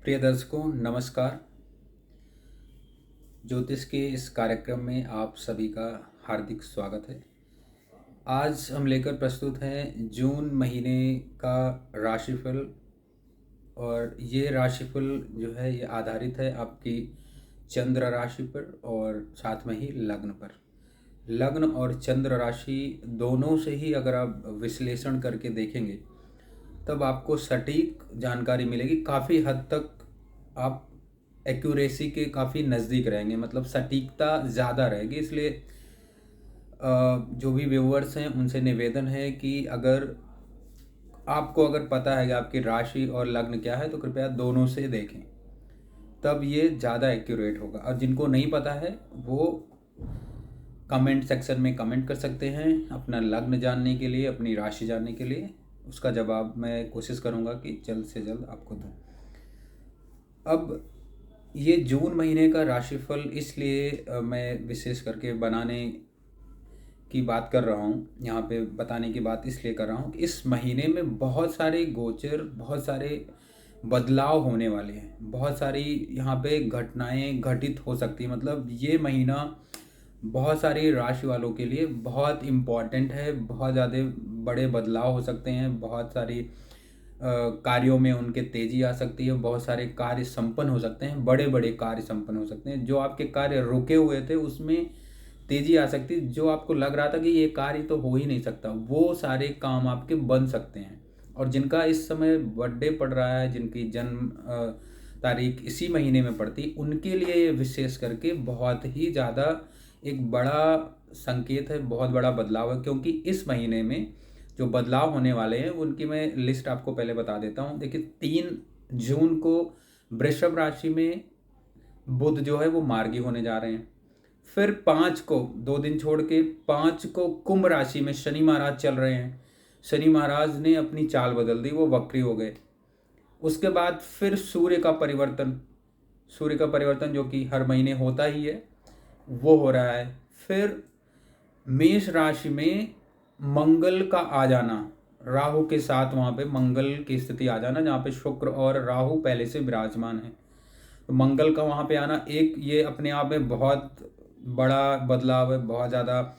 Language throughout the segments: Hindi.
प्रिय दर्शकों नमस्कार। ज्योतिष के इस कार्यक्रम में आप सभी का हार्दिक स्वागत है। आज हम लेकर प्रस्तुत हैं जून महीने का राशिफल। और ये राशिफल जो है ये आधारित है आपकी चंद्र राशि पर और साथ में ही लग्न पर। लग्न और चंद्र राशि दोनों से ही अगर आप विश्लेषण करके देखेंगे तब आपको सटीक जानकारी मिलेगी। काफ़ी हद तक आप एक्यूरेसी के काफ़ी नज़दीक रहेंगे, मतलब सटीकता ज़्यादा रहेगी। इसलिए जो भी व्यूअर्स हैं उनसे निवेदन है कि अगर पता है कि आपकी राशि और लग्न क्या है तो कृपया दोनों से देखें, तब ये ज़्यादा एक्यूरेट होगा। और जिनको नहीं पता है वो कमेंट सेक्शन में कमेंट कर सकते हैं अपना लग्न जानने के लिए, अपनी राशि जानने के लिए। उसका जवाब मैं कोशिश करूँगा कि जल्द से जल्द आपको दूँ। अब ये जून महीने का राशिफल इसलिए मैं विशेष करके बनाने की बात कर रहा हूँ, यहाँ पे बताने की बात इसलिए कर रहा हूँ कि इस महीने में बहुत सारे गोचर, बहुत सारे बदलाव होने वाले हैं। बहुत सारी यहाँ पे घटनाएं घटित हो सकती हैं। मतलब ये महीना बहुत सारी राशि वालों के लिए बहुत इम्पॉर्टेंट है। बहुत ज़्यादा बड़े बदलाव हो सकते हैं। बहुत सारी कार्यों में उनके तेज़ी आ सकती है। बहुत सारे कार्य संपन्न हो सकते हैं। बड़े बड़े कार्य संपन्न हो सकते हैं। जो आपके कार्य रुके हुए थे उसमें तेज़ी आ सकती है। जो आपको लग रहा था कि ये कार्य तो हो ही नहीं सकता, वो सारे काम आपके बन सकते हैं। और जिनका इस समय बर्थडे पड़ रहा है, जिनकी जन्म तारीख इसी महीने में पड़ती, उनके लिए ये विशेष करके बहुत ही ज़्यादा एक बड़ा संकेत है, बहुत बड़ा बदलाव है। क्योंकि इस महीने में जो बदलाव होने वाले हैं उनकी मैं लिस्ट आपको पहले बता देता हूँ। देखिए 3 जून को वृषभ राशि में बुध जो है वो मार्गी होने जा रहे हैं। फिर 5 को, 2 दिन छोड़ के 5 को कुंभ राशि में शनि महाराज चल रहे हैं। शनि महाराज ने अपनी चाल बदल दी, वो वक्री हो गए। उसके बाद फिर सूर्य का परिवर्तन जो कि हर महीने होता ही है वो हो रहा है। फिर मेष राशि में मंगल का आ जाना, राहु के साथ वहाँ पे मंगल की स्थिति आ जाना, जहाँ पे शुक्र और राहु पहले से विराजमान है। तो मंगल का वहाँ पे आना एक ये अपने आप में बहुत बड़ा बदलाव है, बहुत ज़्यादा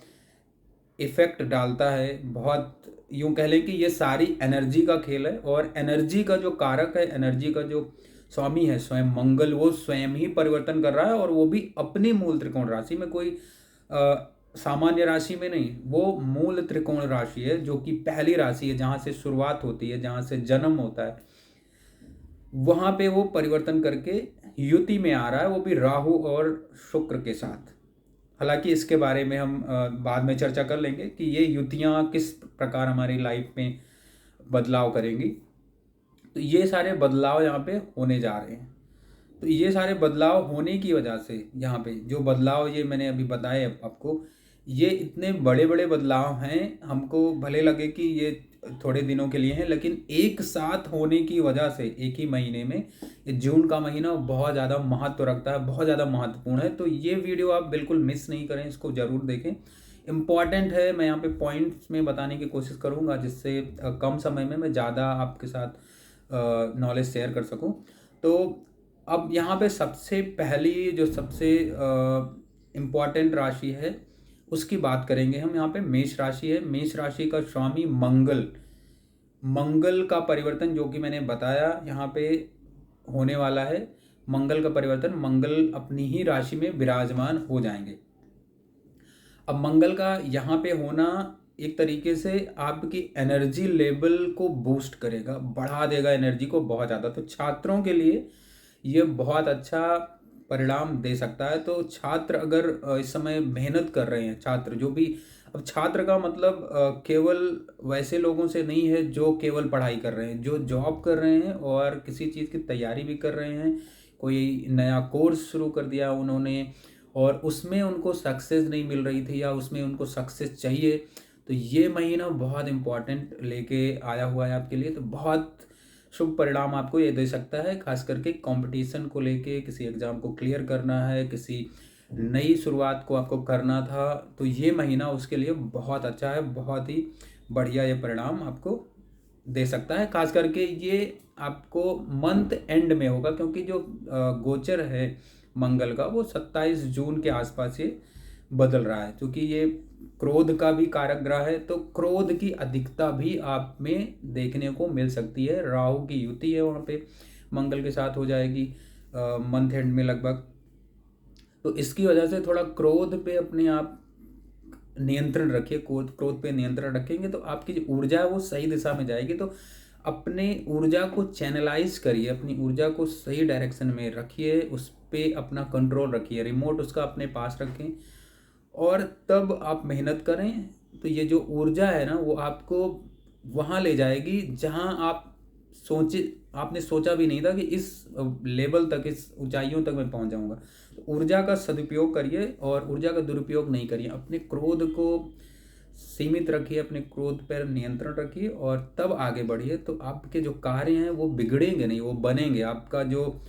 इफेक्ट डालता है। बहुत यूँ कह लें कि ये सारी एनर्जी का खेल है। और एनर्जी का जो कारक है, एनर्जी का जो स्वामी है स्वयं मंगल, वो स्वयं ही परिवर्तन कर रहा है। और वो भी अपनी मूल त्रिकोण राशि में, कोई सामान्य राशि में नहीं। वो मूल त्रिकोण राशि है जो कि पहली राशि है, जहाँ से शुरुआत होती है, जहाँ से जन्म होता है। वहाँ पे वो परिवर्तन करके युति में आ रहा है, वो भी राहु और शुक्र के साथ। हालांकि इसके बारे में हम बाद में चर्चा कर लेंगे कि ये युतियाँ किस प्रकार हमारी लाइफ में बदलाव करेंगी। तो ये सारे बदलाव यहाँ पे होने जा रहे हैं। तो ये सारे बदलाव होने की वजह से यहाँ पे जो बदलाव ये मैंने अभी बताए आपको, ये इतने बड़े बड़े बदलाव हैं। हमको भले लगे कि ये थोड़े दिनों के लिए हैं, लेकिन एक साथ होने की वजह से एक ही महीने में, ये जून का महीना बहुत ज़्यादा महत्व रखता है, बहुत ज़्यादा महत्वपूर्ण है। तो ये वीडियो आप बिल्कुल मिस नहीं करें, इसको ज़रूर देखें। इम्पॉर्टेंट है। मैं यहाँ पे पॉइंट्स में बताने की कोशिश करूँगा जिससे कम समय में मैं ज़्यादा आपके साथ नॉलेज शेयर कर सकूँ। तो अब यहाँ पे सबसे पहली जो सबसे इम्पॉर्टेंट राशि है उसकी बात करेंगे हम। यहाँ पे मेष राशि है। मेष राशि का स्वामी मंगल का परिवर्तन जो कि मैंने बताया यहाँ पे होने वाला है। मंगल का परिवर्तन, मंगल अपनी ही राशि में विराजमान हो जाएंगे। अब मंगल का यहाँ पे होना एक तरीके से आपकी एनर्जी लेवल को बूस्ट करेगा, बढ़ा देगा एनर्जी को बहुत ज़्यादा। तो छात्रों के लिए ये बहुत अच्छा परिणाम दे सकता है। तो छात्र अगर इस समय मेहनत कर रहे हैं, छात्र जो भी, अब छात्र का मतलब केवल वैसे लोगों से नहीं है जो केवल पढ़ाई कर रहे हैं, जो जॉब कर रहे हैं और किसी चीज़ की तैयारी भी कर रहे हैं। कोई नया कोर्स शुरू कर दिया उन्होंने और उसमें उनको सक्सेस नहीं मिल रही थी या उसमें उनको सक्सेस चाहिए, तो ये महीना बहुत इम्पॉर्टेंट लेके आया हुआ है आपके लिए। तो बहुत शुभ परिणाम आपको ये दे सकता है। खास करके कंपटीशन को लेके, किसी एग्ज़ाम को क्लियर करना है, किसी नई शुरुआत को आपको करना था, तो ये महीना उसके लिए बहुत अच्छा है। बहुत ही बढ़िया ये परिणाम आपको दे सकता है। खास करके ये आपको मंथ एंड में होगा, क्योंकि जो गोचर है मंगल का वो 27 जून के आसपास ये बदल रहा है। क्योंकि ये क्रोध का भी कारक ग्रह है, तो क्रोध की अधिकता भी आप में देखने को मिल सकती है। राहु की युति है वहाँ पे मंगल के साथ हो जाएगी मंथ एंड में लगभग। तो इसकी वजह से थोड़ा क्रोध पे अपने आप नियंत्रण रखिए। क्रोध पे नियंत्रण रखेंगे तो आपकी जो ऊर्जा है वो सही दिशा में जाएगी। तो अपने ऊर्जा को चैनलाइज करिए, अपनी ऊर्जा को सही डायरेक्शन में रखिए, उस पे अपना कंट्रोल रखिए, रिमोट उसका अपने पास रखें और तब आप मेहनत करें। तो ये जो ऊर्जा है ना वो आपको वहाँ ले जाएगी जहाँ आप आपने सोचा भी नहीं था कि इस लेवल तक, इस ऊंचाइयों तक मैं पहुँच जाऊँगा। तो ऊर्जा का सदुपयोग करिए और ऊर्जा का दुरुपयोग नहीं करिए। अपने क्रोध को सीमित रखिए, अपने क्रोध पर नियंत्रण रखिए और तब आगे बढ़िए। तो आपके जो कार्य हैं वो बिगड़ेंगे नहीं, वो बनेंगे। आपका जो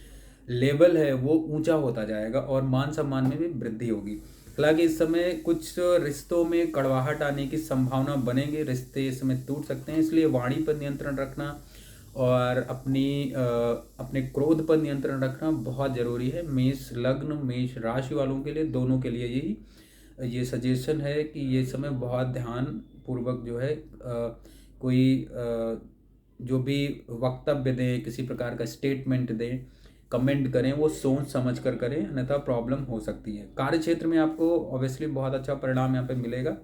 लेवल है वो ऊंचा होता जाएगा और मान सम्मान में भी वृद्धि होगी। हालांकि इस समय कुछ रिश्तों में कड़वाहट आने की संभावना बनेगी, रिश्ते इस समय टूट सकते हैं। इसलिए वाणी पर नियंत्रण रखना और अपने क्रोध पर नियंत्रण रखना बहुत ज़रूरी है। मेष लग्न, मेष राशि वालों के लिए, दोनों के लिए यही ये सजेशन है कि ये समय बहुत ध्यान पूर्वक जो है कोई जो भी वक्तव्य दें, किसी प्रकार का स्टेटमेंट दें, कमेंट करें, वो सोच समझ कर करें, अन्यथा प्रॉब्लम हो सकती है। कार्य क्षेत्र में आपको ऑब्वियसली बहुत अच्छा परिणाम यहाँ पे मिलेगा।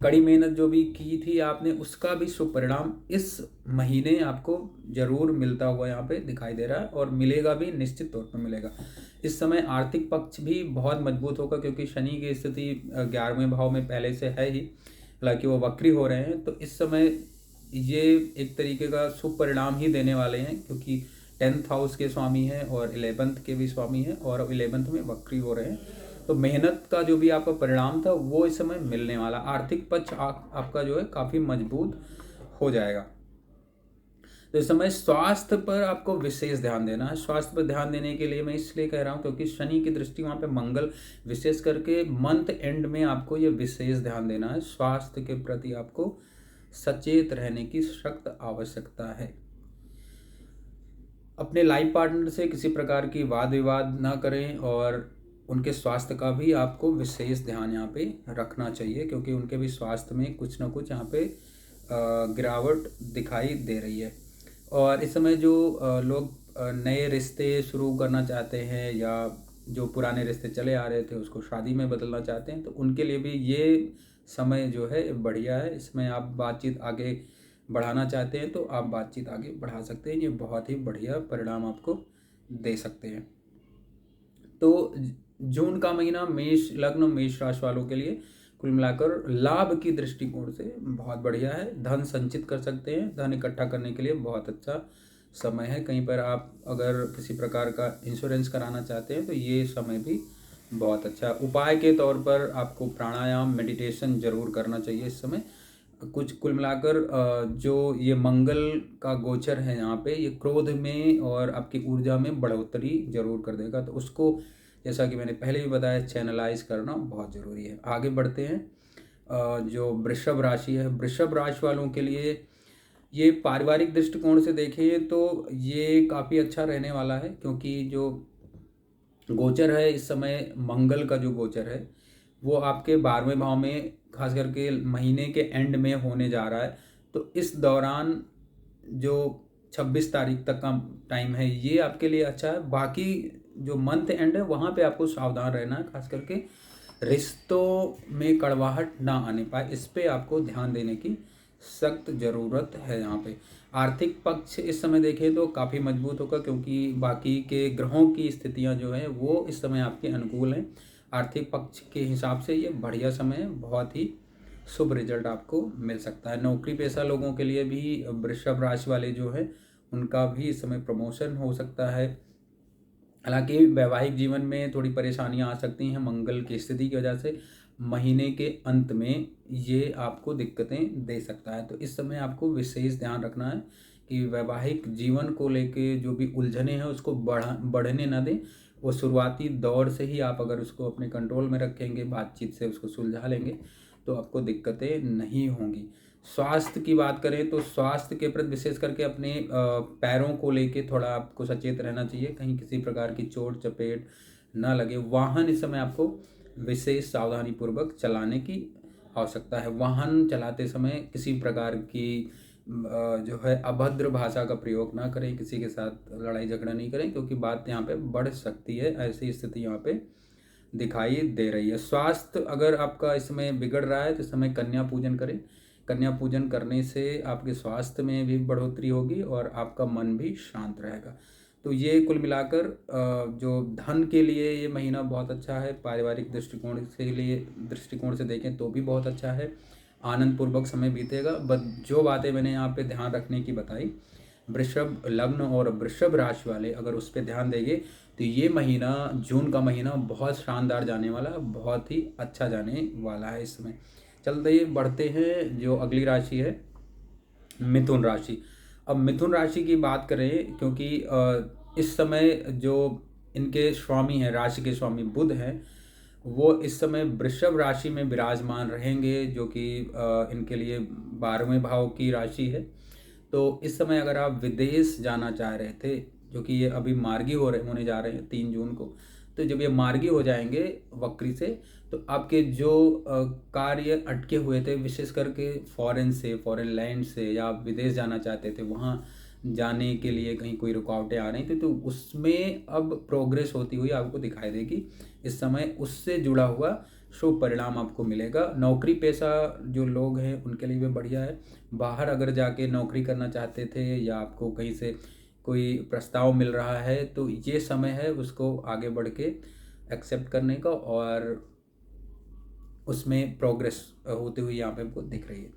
कड़ी मेहनत जो भी की थी आपने, उसका भी शुभ परिणाम इस महीने आपको जरूर मिलता हुआ यहाँ पे दिखाई दे रहा है और मिलेगा भी, निश्चित तौर पर मिलेगा। इस समय आर्थिक पक्ष भी बहुत मजबूत होगा, क्योंकि शनि की स्थिति 11वें भाव में पहले से है ही, हालांकि वो वक्री हो रहे हैं। तो इस समय ये एक तरीके का शुभ परिणाम ही देने वाले हैं, क्योंकि 10th हाउस के स्वामी हैं और 11th के भी स्वामी हैं और 11th में वक्री हो रहे हैं। तो मेहनत का जो भी आपका परिणाम था वो इस समय मिलने वाला। आर्थिक पक्ष आपका जो है काफ़ी मजबूत हो जाएगा। तो इस समय स्वास्थ्य पर आपको विशेष ध्यान देना है। स्वास्थ्य पर ध्यान देने के लिए मैं इसलिए कह रहा हूँ क्योंकि शनि की दृष्टि वहाँ पे मंगल, विशेष करके मंथ एंड में आपको ये विशेष ध्यान देना है। स्वास्थ्य के प्रति आपको सचेत रहने की सख्त आवश्यकता है। अपने लाइफ पार्टनर से किसी प्रकार की वाद विवाद ना करें और उनके स्वास्थ्य का भी आपको विशेष ध्यान यहाँ पे रखना चाहिए, क्योंकि उनके भी स्वास्थ्य में कुछ ना कुछ यहाँ पे गिरावट दिखाई दे रही है। और इस समय जो लोग नए रिश्ते शुरू करना चाहते हैं या जो पुराने रिश्ते चले आ रहे थे उसको शादी में बदलना चाहते हैं, तो उनके लिए भी ये समय जो है बढ़िया है। इसमें आप बातचीत आगे बढ़ाना चाहते हैं तो आप बातचीत आगे बढ़ा सकते हैं। ये बहुत ही बढ़िया परिणाम आपको दे सकते हैं। तो जून का महीना मेष लग्न, मेष राशि वालों के लिए कुल मिलाकर लाभ की दृष्टिकोण से बहुत बढ़िया है। धन संचित कर सकते हैं, धन इकट्ठा करने के लिए बहुत अच्छा समय है। कहीं पर आप अगर किसी प्रकार का इंश्योरेंस कराना चाहते हैं तो ये समय भी बहुत अच्छा। उपाय के तौर पर आपको प्राणायाम, मेडिटेशन जरूर करना चाहिए इस समय। कुछ कुल मिलाकर जो ये मंगल का गोचर है यहाँ पे, ये क्रोध में और आपकी ऊर्जा में बढ़ोतरी जरूर कर देगा। तो उसको, जैसा कि मैंने पहले भी बताया, चैनलाइज करना बहुत ज़रूरी है। आगे बढ़ते हैं। जो वृषभ राशि है, वृषभ राशि वालों के लिए ये पारिवारिक दृष्टिकोण से देखें तो ये काफ़ी अच्छा रहने वाला है, क्योंकि जो गोचर है इस समय मंगल का जो गोचर है वो आपके 12वें भाव में, खास करके महीने के एंड में होने जा रहा है। तो इस दौरान जो 26 तारीख तक का टाइम है ये आपके लिए अच्छा है। बाकी जो मंथ एंड है वहाँ पे आपको सावधान रहना है, खास करके रिश्तों में कड़वाहट ना आने पाए, इस पे आपको ध्यान देने की सख्त ज़रूरत है। यहाँ पे आर्थिक पक्ष इस समय देखें तो काफ़ी मजबूत होगा, क्योंकि बाकी के ग्रहों की स्थितियाँ जो हैं वो इस समय आपके अनुकूल हैं। आर्थिक पक्ष के हिसाब से ये बढ़िया समय है, बहुत ही शुभ रिजल्ट आपको मिल सकता है। नौकरी पेशा लोगों के लिए भी वृषभ राशि वाले जो है उनका भी इस समय प्रमोशन हो सकता है। हालांकि वैवाहिक जीवन में थोड़ी परेशानियां आ सकती हैं मंगल की स्थिति की वजह से। महीने के अंत में ये आपको दिक्कतें दे सकता है। तो इस समय आपको विशेष ध्यान रखना है कि वैवाहिक जीवन को लेके जो भी उलझने हैं उसको बढ़ने ना दें। वो शुरुआती दौर से ही आप अगर उसको अपने कंट्रोल में रखेंगे, बातचीत से उसको सुलझा लेंगे, तो आपको दिक्कतें नहीं होंगी। स्वास्थ्य की बात करें तो स्वास्थ्य के प्रति विशेष करके अपने पैरों को लेके थोड़ा आपको सचेत रहना चाहिए, कहीं किसी प्रकार की चोट चपेट ना लगे। वाहन इस समय आपको विशेष सावधानी पूर्वक चलाने की आवश्यकता है। वाहन चलाते समय किसी प्रकार की जो है अभद्र भाषा का प्रयोग ना करें, किसी के साथ लड़ाई झगड़ा नहीं करें, क्योंकि बात यहाँ पे बढ़ सकती है। ऐसी स्थिति यहाँ पे दिखाई दे रही है। स्वास्थ्य अगर आपका इस समय बिगड़ रहा है तो इस समय कन्या पूजन करें। कन्या पूजन करने से आपके स्वास्थ्य में भी बढ़ोतरी होगी और आपका मन भी शांत रहेगा। तो ये कुल मिलाकर जो धन के लिए ये महीना बहुत अच्छा है। पारिवारिक दृष्टिकोण से देखें तो भी बहुत अच्छा है। आनंद पूर्वक समय बीतेगा। बस जो बातें मैंने यहाँ पे ध्यान रखने की बताई, वृषभ लग्न और वृषभ राशि वाले अगर उस पर ध्यान देंगे तो ये महीना, जून का महीना बहुत शानदार जाने वाला, बहुत ही अच्छा जाने वाला है। इस समय चलते बढ़ते हैं जो अगली राशि है मिथुन राशि। अब मिथुन राशि की बात करें, क्योंकि इस समय जो इनके स्वामी हैं, राशि के स्वामी बुध हैं, वो इस समय वृषभ राशि में विराजमान रहेंगे, जो कि इनके लिए 12वें भाव की राशि है। तो इस समय अगर आप विदेश जाना चाह रहे थे, जो कि ये अभी मार्गी होने जा रहे हैं 3 जून को, तो जब ये मार्गी हो जाएंगे वक्री से, तो आपके जो कार्य अटके हुए थे, विशेष करके फॉरेन लैंड से, या आप विदेश जाना चाहते थे, वहाँ जाने के लिए कहीं कोई रुकावटें आ रही थी, तो उसमें अब प्रोग्रेस होती हुई आपको दिखाई देगी। इस समय उससे जुड़ा हुआ शुभ परिणाम आपको मिलेगा। नौकरी पेशा जो लोग हैं उनके लिए भी बढ़िया है। बाहर अगर जाके नौकरी करना चाहते थे या आपको कहीं से कोई प्रस्ताव मिल रहा है, तो ये समय है उसको आगे बढ़ के एक्सेप्ट करने का, और उसमें प्रोग्रेस होती हुई यहाँ पे हमको दिख रही है।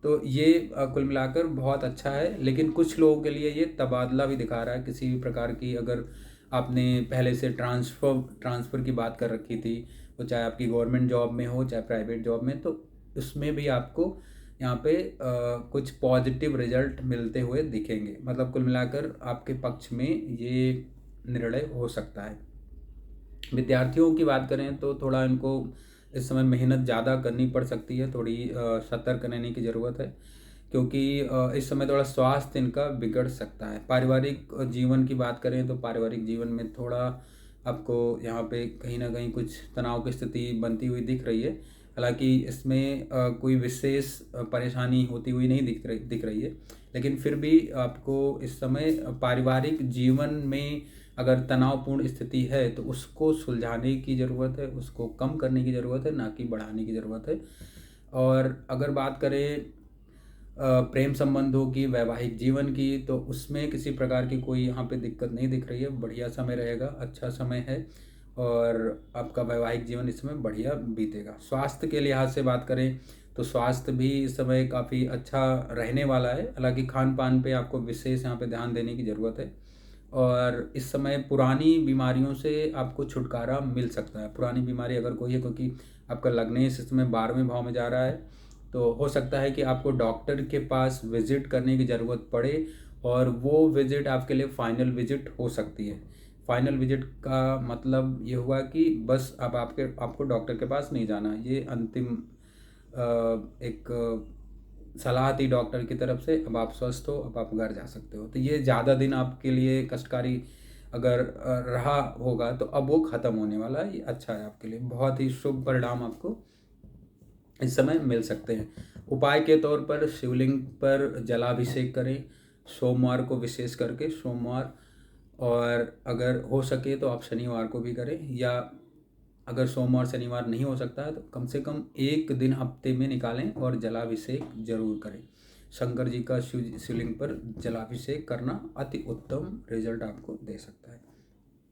तो ये कुल मिलाकर बहुत अच्छा है। लेकिन कुछ लोगों के लिए ये तबादला भी दिखा रहा है। किसी भी प्रकार की अगर आपने पहले से ट्रांसफ़र की बात कर रखी थी, वो चाहे आपकी गवर्नमेंट जॉब में हो चाहे प्राइवेट जॉब में, तो उसमें भी आपको यहाँ पे कुछ पॉजिटिव रिजल्ट मिलते हुए दिखेंगे। मतलब कुल मिलाकर आपके पक्ष में ये निर्णय हो सकता है। विद्यार्थियों की बात करें तो थोड़ा इनको इस समय मेहनत ज़्यादा करनी पड़ सकती है, थोड़ी सतर्क रहने की ज़रूरत है, क्योंकि इस समय थोड़ा स्वास्थ्य इनका बिगड़ सकता है। पारिवारिक जीवन की बात करें तो पारिवारिक जीवन में थोड़ा आपको यहाँ पे कहीं ना कहीं कुछ तनाव की स्थिति बनती हुई दिख रही है। हालांकि इसमें कोई विशेष परेशानी होती हुई नहीं दिख रही है, लेकिन फिर भी आपको इस समय पारिवारिक जीवन में अगर तनावपूर्ण स्थिति है तो उसको सुलझाने की ज़रूरत है, उसको कम करने की ज़रूरत है, ना कि बढ़ाने की ज़रूरत है। और अगर बात करें प्रेम संबंधों की, वैवाहिक जीवन की, तो उसमें किसी प्रकार की कोई यहाँ पे दिक्कत नहीं दिख रही है। बढ़िया समय रहेगा, अच्छा समय है, और आपका वैवाहिक जीवन इस समय बढ़िया बीतेगा। स्वास्थ्य के लिहाज से बात करें तो स्वास्थ्य भी इस समय काफ़ी अच्छा रहने वाला है। हालांकि खान पान पे आपको विशेष यहाँ पे ध्यान देने की ज़रूरत है, और इस समय पुरानी बीमारियों से आपको छुटकारा मिल सकता है। पुरानी बीमारी अगर कोई है, क्योंकि आपका लग्नेश इस समय 12वें भाव में जा रहा है, तो हो सकता है कि आपको डॉक्टर के पास विजिट करने की ज़रूरत पड़े, और वो विजिट आपके लिए फाइनल विजिट हो सकती है। फाइनल विजिट का मतलब ये हुआ कि बस अब आपको डॉक्टर के पास नहीं जाना, ये अंतिम एक सलाह थी डॉक्टर की तरफ से, अब आप स्वस्थ हो, अब आप घर जा सकते हो। तो ये ज़्यादा दिन आपके लिए कष्टकारी अगर रहा होगा तो अब वो ख़त्म होने वाला है। ये अच्छा है आपके लिए, बहुत ही शुभ परिणाम आपको इस समय मिल सकते हैं। उपाय के तौर पर शिवलिंग पर जलाभिषेक करें, सोमवार को विशेष करके सोमवार, और अगर हो सके तो आप शनिवार को भी करें, या अगर सोमवार शनिवार नहीं हो सकता है तो कम से कम एक दिन हफ्ते में निकालें और जलाभिषेक जरूर करें। शंकर जी का शिवलिंग पर जलाभिषेक करना अति उत्तम रिजल्ट आपको दे सकता है।